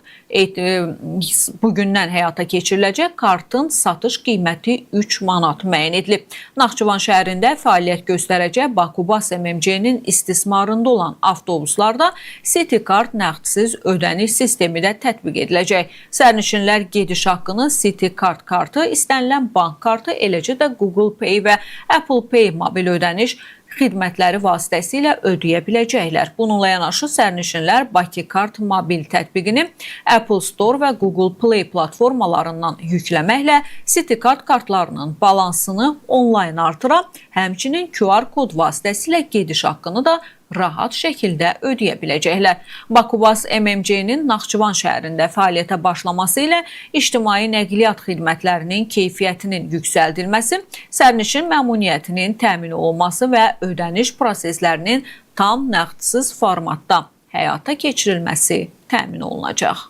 bugündən həyata keçiriləcək kartın satış qiyməti 3 manat müəyyən edilib. Naxçıvan şəhərində fəaliyyət göstərəcək Bakubas MMC-nin istismarında olan avtobuslarda CityCard nəğdsiz ödəniş sistemi də tətbiq ediləcək. Sərnişinlər gediş haqqını CityCard kartı, istənilən bank kartı, eləcə də Google Pay və Apple Pay mobil ödəniş xidmətləri vasitəsilə ödəyə biləcəklər. Bununla yanaşı sərnişinlər Bakı Kart mobil tətbiqini Apple Store və Google Play platformalarından yükləməklə CityCard kartlarının balansını onlayn artıra, həmçinin QR kod vasitəsilə gediş haqqını da rahat şəkildə ödəyə biləcəklər. Bakubas MMC-nin Naxçıvan şəhərində fəaliyyətə başlaması ilə ictimai nəqliyyat xidmətlərinin keyfiyyətinin yüksəldilməsi, sərnişin məmnuniyyətinin təmin olunması və ödəniş proseslərinin tam nəğdsiz formatda həyata keçirilməsi təmin olunacaq.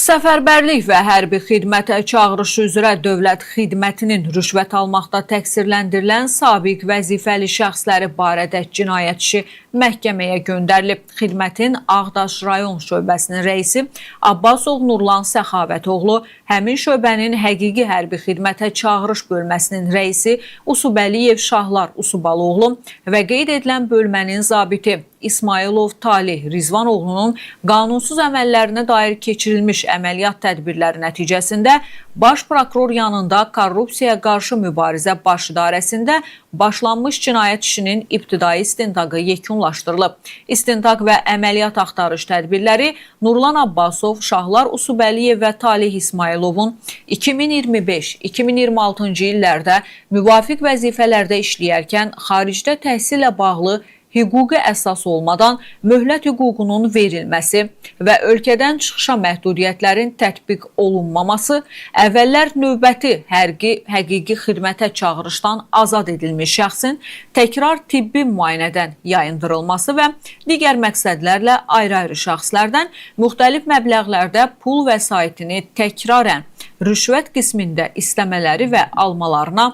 Səfərbərlik və hərbi xidmətə çağırışı üzrə dövlət xidmətinin rüşvət almaqda təqsirləndirilən sabiq vəzifəli şəxsləri barədə cinayət işi məhkəməyə göndərilib. Xidmətin Ağdaş rayon şöbəsinin rəisi Abbasov Nurlan Səxavətoğlu, həmin şöbənin həqiqi hərbi xidmətə çağırış bölməsinin rəisi Usubəliyev Şahlar Usubaloğlu və qeyd edilən bölmənin zabiti İsmailov Talih Rizvanoğlunun qanunsuz əməllərinə dair keçirilmiş əməliyyat tədbirləri nəticəsində Baş prokuror yanında korrupsiyaya qarşı mübarizə baş idarəsində başlanmış cinayət işinin ibtidai istintaqı yekunlaşdırılıb. İstintaq və əməliyyat axtarış tədbirləri Nurlan Abbasov, Şahlar Usubəliyev və Talih İsmailovun 2025-2026-cı illərdə müvafiq vəzifələrdə işləyərkən xaricdə təhsillə bağlı hüquqi əsas olmadan möhlət hüququnun verilməsi və ölkədən çıxışa məhdudiyyətlərin tətbiq olunmaması, əvvəllər növbəti həqiqi xidmətə çağırışdan azad edilmiş şəxsin təkrar tibbi müayinədən yayındırılması və digər məqsədlərlə ayrı-ayrı şəxslərdən müxtəlif məbləğlərdə pul vəsaitini təkrarən rüşvət qismində istəmələri və almalarına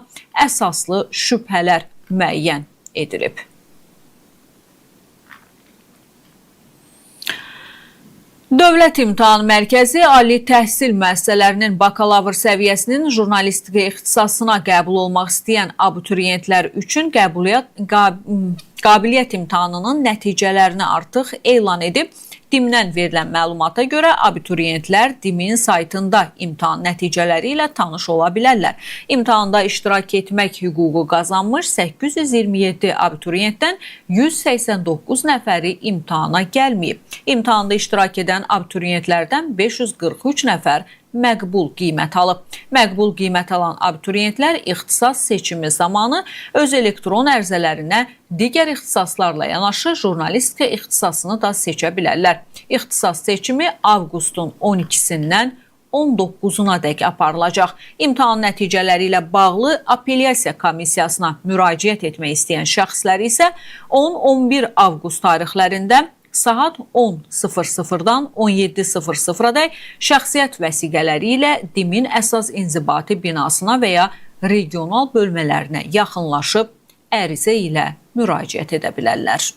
əsaslı şübhələr müəyyən edilib. Dövlət İmtahan Mərkəzi Ali Təhsil müəssisələrinin bakalavr səviyyəsinin jurnalistika ixtisasına qəbul olmaq istəyən abituriyentlər üçün qabiliyyət imtahanının nəticələrini artıq elan edib. DİM-dən verilən məlumata görə abituriyentlər DİM-in saytında imtahan nəticələri ilə tanış ola bilərlər. İmtahanda iştirak etmək hüququ qazanmış 827 abituriyentdən 189 nəfəri imtahana gəlməyib. İmtahanda iştirak edən abituriyentlərdən 543 nəfər məqbul qiymət alıb. Məqbul qiymət alan abituriyentlər ixtisas seçimi zamanı öz elektron ərizələrinə digər ixtisaslarla yanaşı jurnalistika ixtisasını da seçə bilərlər. İxtisas seçimi avqustun 12-sindən 19-una dək aparılacaq. İmtahan nəticələri ilə bağlı apellyasiya komissiyasına müraciət etmək istəyən şəxslər isə 10-11 avqust tarixlərində saat 10:00-dan 17:00-dək şəxsiyyət vəsiqələri ilə DİM-in əsas inzibati binasına və ya regional bölmələrinə yaxınlaşıb ərizə ilə müraciət edə bilərlər.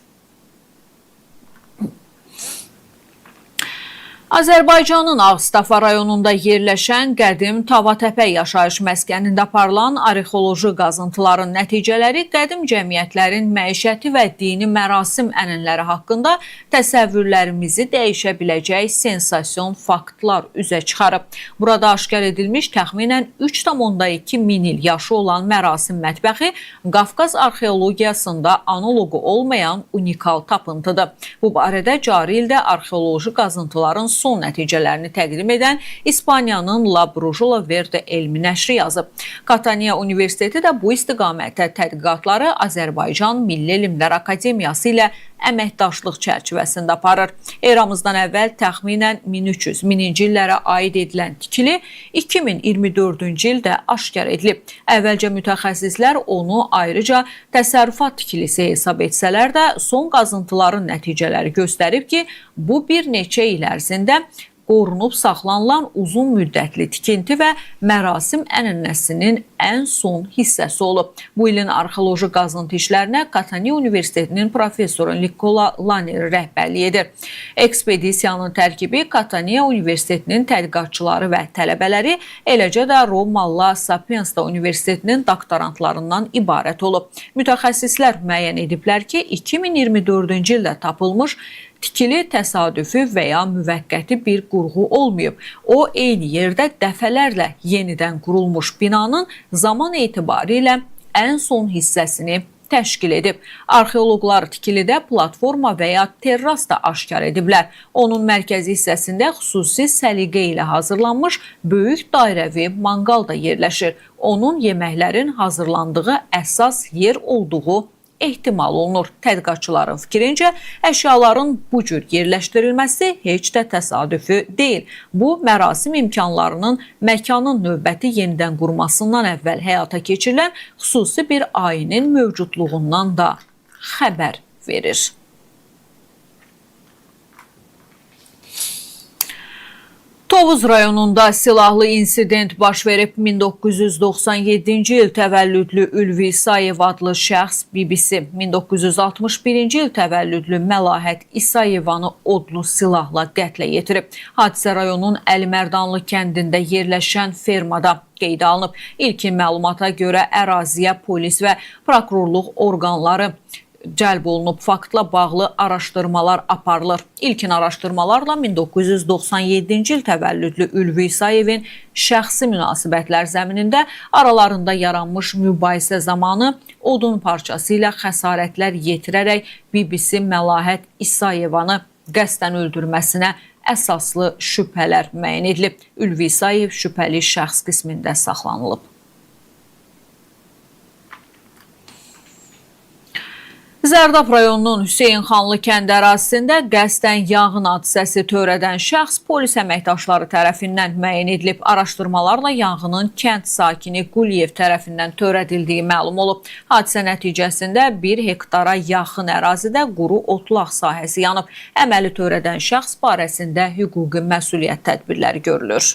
Azərbaycanın Ağstafa rayonunda yerləşən qədim Tavatəpə yaşayış məskənində aparılan arxeoloji qazıntıların nəticələri qədim cəmiyyətlərin məişəti və dini mərasim ənənələri haqqında təsəvvürlərimizi dəyişə biləcək sensasyon faktlar üzə çıxarıb. Burada aşkar edilmiş təxminən 3,2 min il yaşı olan mərasim mətbəxi Qafqaz arxeologiyasında analogu olmayan unikal tapıntıdır. Bu barədə cari ildə arxeoloji qazıntıların son nəticələrini təqdim edən İspaniyanın La Brujula Verde elmi nəşri yazıb. Katania Universiteti də bu istiqamətdə tədqiqatları Azərbaycan Milli Elmlər Akademiyası ilə əməkdaşlıq çərçivəsində aparır. Eramızdan əvvəl təxminən 1300-1000-ci illərə aid edilən tikili 2024-cü ildə aşkar edilib. Əvvəlcə mütəxəssislər onu ayrıca təsərrüfat tikilisi hesab etsələr də son qazıntıların nəticələri göstərib ki, bu bir neçə il ərzində qorunub saxlanılan uzun müddətli tikinti və mərasim ənənəsinin ən son hissəsi olub. Bu ilin arxeoloji qazıntı işlərinə Katania Universitetinin professoru Nikola Laner rəhbərlik edir. Ekspedisiyanın tərkibi Katania Universitetinin tədqiqatçıları və tələbələri, eləcə də Roma Sapienza Universitetinin doktorantlarından ibarət olub. Mütəxəssislər müəyyən ediblər ki, 2024-cü ildə tapılmış tikili təsadüfi və ya müvəqqəti bir qurğu olmayıb. O, eyni yerdə dəfələrlə yenidən qurulmuş binanın zaman etibarilə ən son hissəsini təşkil edib. Arxeoloqlar tikilidə platforma və ya terras da aşkar ediblər. Onun mərkəzi hissəsində xüsusi səliqə ilə hazırlanmış böyük dairəvi manqal da yerləşir. Onun yeməklərin hazırlandığı əsas yer olduğu ehtimal olunur. Tədqiqatçıların fikrincə, əşyaların bu cür yerləşdirilməsi heç də təsadüfi deyil. Bu, mərasim imkanlarının məkanın növbəti yenidən qurmasından əvvəl həyata keçirilən xüsusi bir ayinin mövcudluğundan da xəbər verir. Tovuz rayonunda silahlı insident baş verib. 1997-ci il təvəllüdlü Ülvi İsayev adlı şəxs BBC, 1961-ci il təvəllüdlü Məlahət İsayevanı odlu silahla qətlə yetirib. Hadisə rayonun Əlimərdanlı kəndində yerləşən fermada qeydə alınıb. İlkin məlumata görə əraziyə polis və prokurorluq orqanları cəlb olunub. Faktla bağlı araşdırmalar aparılır. İlkin araşdırmalarla 1997-ci il təvəllüdlü Ülvi İsayevin şəxsi münasibətlər zəminində aralarında yaranmış mübahisə zamanı odun parçası ilə xəsarətlər yetirərək BBC Məlahət İsayevanı qəsdən öldürməsinə əsaslı şübhələr müəyyən edilib. Ülvi İsayev şübhəli şəxs qismində saxlanılıb. Zərdab rayonunun Hüseynxanlı kənd ərazisində qəsdən yanğın hadisəsi törədən şəxs polis əməkdaşları tərəfindən müəyyən edilib. Araşdırmalarla yanğının kənd sakini Quliyev tərəfindən törədildiyi məlum olub. Hadisə nəticəsində 1 hektara yaxın ərazidə quru otlaq sahəsi yanıb. Əməli törədən şəxs barəsində hüquqi məsuliyyət tədbirləri görülür.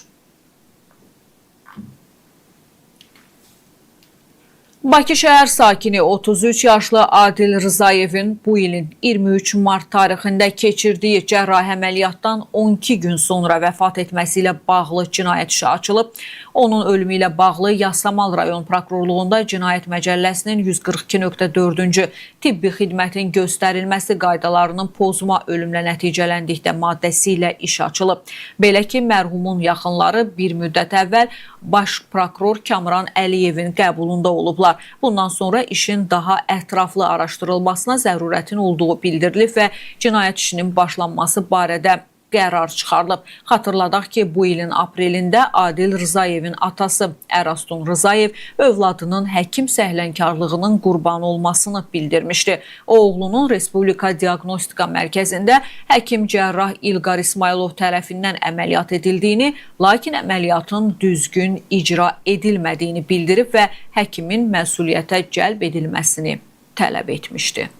Bakı şəhər sakini 33 yaşlı Adil Rızayevin bu ilin 23 mart tarixində keçirdiyi cərrahi əməliyyatdan 12 gün sonra vəfat etməsi ilə bağlı cinayət işi açılıb. Onun ölümü ilə bağlı Yasamal rayon prokurorluğunda Cinayət Məcəlləsinin 142.4-cü tibbi xidmətin göstərilməsi qaydalarının pozma ölümlə nəticələndikdə maddəsi ilə iş açılıb. Belə ki, mərhumun yaxınları bir müddət əvvəl baş prokuror Kamran Əliyevin qəbulunda olublar. Bundan sonra işin daha ətraflı araşdırılmasına zərurətin olduğu bildirilib və cinayət işinin başlanması barədə qərar çıxarılıb. Xatırladaq ki, bu ilin aprelində Adil Rızayevin atası Ərastun Rızayev övladının həkim səhlənkarlığının qurbanı olmasını bildirmişdi. O, oğlunun Respublika Diagnostika Mərkəzində həkim cərrah İlqar İsmailov tərəfindən əməliyyat edildiyini, lakin əməliyyatın düzgün icra edilmədiyini bildirib və həkimin məsuliyyətə cəlb edilməsini tələb etmişdi.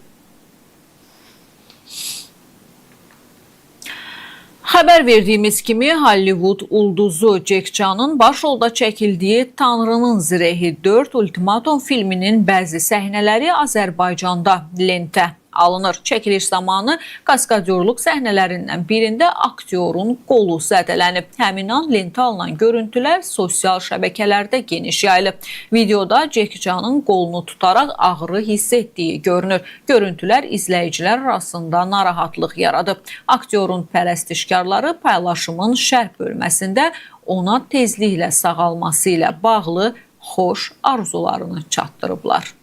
Xəbər verdiyimiz kimi Hollywood ulduzu Jack Chan'ın başrolda çəkildiyi Tanrının Zirehi 4 Ultimatum filminin bəzi səhnələri Azərbaycanda lentə alınır. Çəkiliş zamanı kaskadyorluq səhnələrindən birində aktyorun qolu zədələnib. Həmin an lentə alınan görüntülər sosial şəbəkələrdə geniş yayılıb. Videoda Jack Chan'ın qolunu tutaraq ağrı hiss etdiyi görünür. Görüntülər izləyicilər arasında narahatlıq yaradıb. Aktyorun pərəstişkarları paylaşımın şərh bölməsində ona tezliklə sağalması ilə bağlı xoş arzularını çatdırıblar.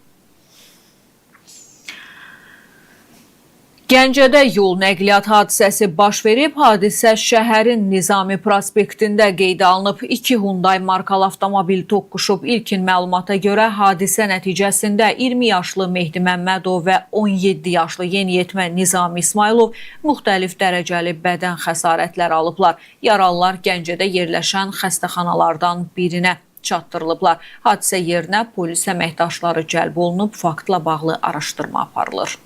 Gəncədə yol nəqliyyat hadisəsi baş verib. Hadisə şəhərin Nizami prospektində qeydə alınıb. 2 Hyundai markalı avtomobil toqquşub. İlkin məlumata görə hadisə nəticəsində 20 yaşlı Mehdi Məmmədov və 17 yaşlı yeniyetmə Nizami İsmailov müxtəlif dərəcəli bədən xəsarətləri alıblar. Yaralılar Gəncədə yerləşən xəstəxanalardan birinə çatdırılıblar. Hadisə yerinə polis əməkdaşları cəlb olunub. Faktla bağlı araşdırma aparılır.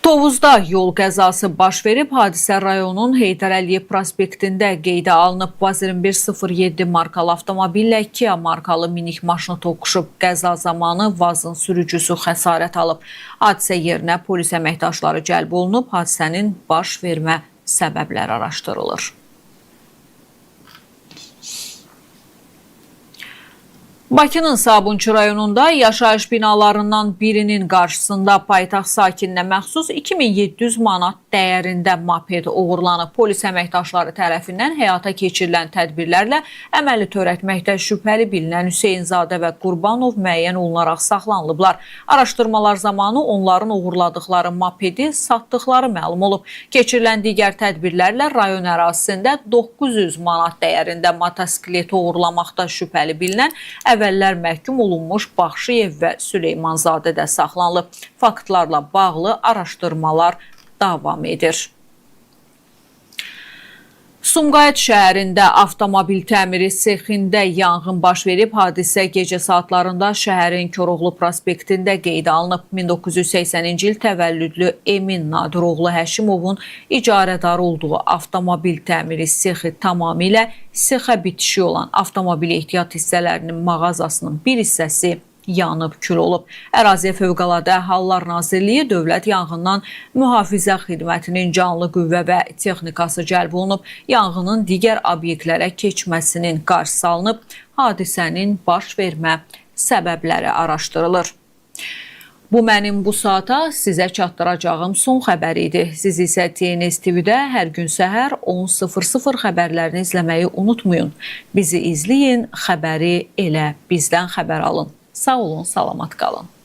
Tovuzda yol qəzası baş verib. Hadisə rayonun Heydər Əliyev prospektində qeydə alınıb. Vaz 2107 markalı avtomobillə Kia markalı minik maşını toqquşub. Qəza zamanı Vazın sürücüsü xəsarət alıb. Hadisə yerinə polis əməkdaşları cəlb olunub. Hadisənin baş vermə səbəbləri araşdırılır. Bakının Sabunçu rayonunda yaşayış binalarından birinin qarşısında paytaxt sakininə məxsus 2700 manat dəyərində moped uğurlanıb. Polis əməkdaşları tərəfindən həyata keçirilən tədbirlərlə əməli törətməkdə şübhəli bilinən Hüseynzadə və Qurbanov müəyyən olunaraq saxlanılıblar. Araşdırmalar zamanı onların uğurladıkları mopedi satdıkları məlum olub. Keçirilən digər tədbirlərlə rayon ərazisində 900 manat dəyərində motosikleti uğurlamaqda şübhəli bilinən əvvəllər məhkum olunmuş Baxşıyev və Süleymanzadə də saxlanılıb. Faktlarla bağlı araşdırmalar davam edir. Sumqayıt şəhərində avtomobil təmiri sexində yanğın baş verib. Hadisə gecə saatlarında şəhərin Koroğlu prospektində qeydə alınıb. 1980-ci il təvəllüdlü Emin Nadiroğlu Həşimovun icarədar olduğu avtomobil təmiri sexi tamamilə sexə bitişi olan avtomobil ehtiyat hissələrinin mağazasının bir hissəsi yanıb kül olub. Əraziyə Fövqəladə Hallar Nazirliyi Dövlət Yanğından Mühafizə Xidmətinin canlı qüvvə və texnikası cəlb olunub. Yanğının digər obyektlərə keçməsinin qarşısı alınıb. Hadisənin baş vermə səbəbləri araşdırılır. Bu mənim bu saata sizə çatdıracağım son xəbər idi. Siz isə TNS TV-də hər gün səhər 10:00 xəbərlərini izləməyi unutmayın. Bizi izləyin, xəbəri elə bizdən xəbər alın. Sağ olun, salamat qalın.